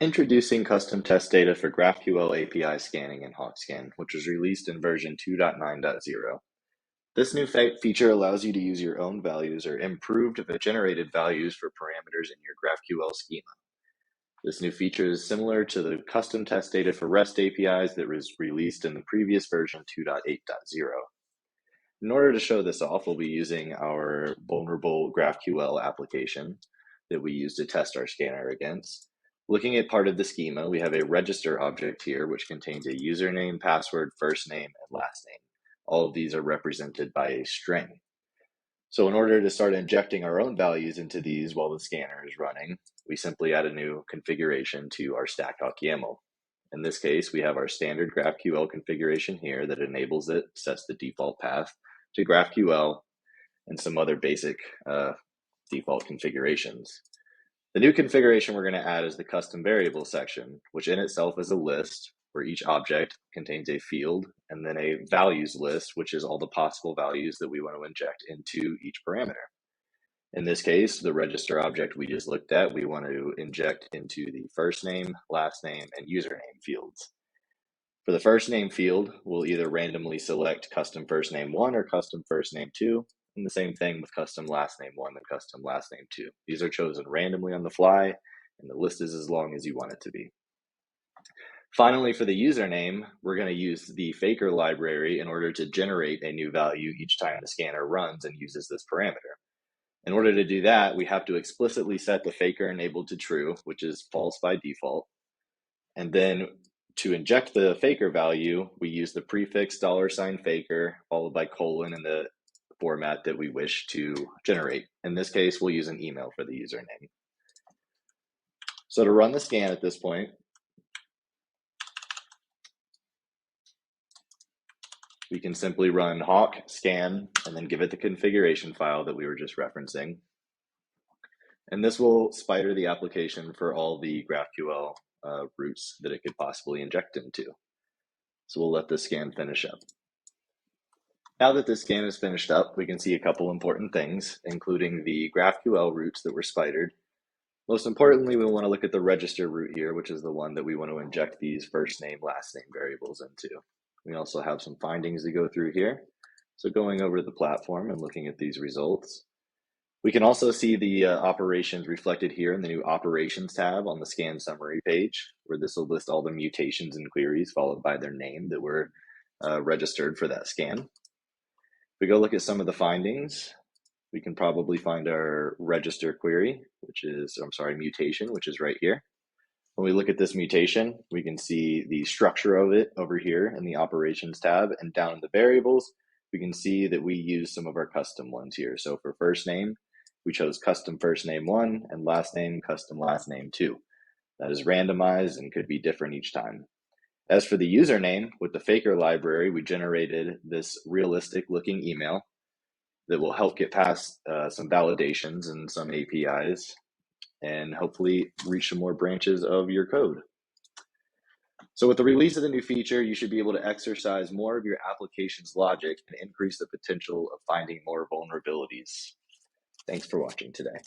Introducing custom test data for GraphQL API scanning in HawkScan, which was released in version 2.9.0. This new feature allows you to use your own values or improved but generated values for parameters in your GraphQL schema. This new feature is similar to the custom test data for REST APIs that was released in the previous version 2.8.0. In order to show this off, we'll be using our vulnerable GraphQL application that we use to test our scanner against. Looking at part of the schema, we have a register object here, which contains a username, password, first name, and last name. All of these are represented by a string. So in order to start injecting our own values into these while the scanner is running, we simply add a new configuration to our StackHawk YAML. In this case, we have our standard GraphQL configuration here that enables it, sets the default path to GraphQL, and some other basic default configurations. The new configuration we're going to add is the custom variable section, which in itself is a list where each object contains a field and then a values list, which is all the possible values that we want to inject into each parameter. In this case, the register object we just looked at, we want to inject into the first name, last name, and username fields. For the first name field, we'll either randomly select custom first name 1 or custom first name 2. And the same thing with custom last name 1 and custom last name 2. These are chosen randomly on the fly, and the list is as long as you want it to be. Finally, for the username, we're going to use the faker library in order to generate a new value each time the scanner runs and uses this parameter. In order to do that, we have to explicitly set the faker enabled to true, which is false by default. And then to inject the faker value, we use the prefix $faker followed by colon in the format that we wish to generate. In this case, we'll use an email for the username. So to run the scan at this point, we can simply run hawk scan and then give it the configuration file that we were just referencing. And this will spider the application for all the GraphQL routes that it could possibly inject into. So we'll let the scan finish up. Now that this scan is finished up, we can see a couple important things, including the GraphQL routes that were spidered. Most importantly, we want to look at the register route here, which is the one that we want to inject these first name, last name variables into. We also have some findings to go through here. So going over to the platform and looking at these results, we can also see the operations reflected here in the new operations tab on the scan summary page, where this will list all the mutations and queries followed by their name that were registered for that scan. If we go look at some of the findings, we can probably find our register query, mutation, which is right here. When we look at this mutation, we can see the structure of it over here in the operations tab, and down in the variables, we can see that we use some of our custom ones here. So for first name, we chose custom first name 1 and last name custom last name 2. That is randomized and could be different each time. As for the username, with the faker library, we generated this realistic looking email that will help get past some validations and some APIs and hopefully reach some more branches of your code. So with the release of the new feature, you should be able to exercise more of your application's logic and increase the potential of finding more vulnerabilities. Thanks for watching today.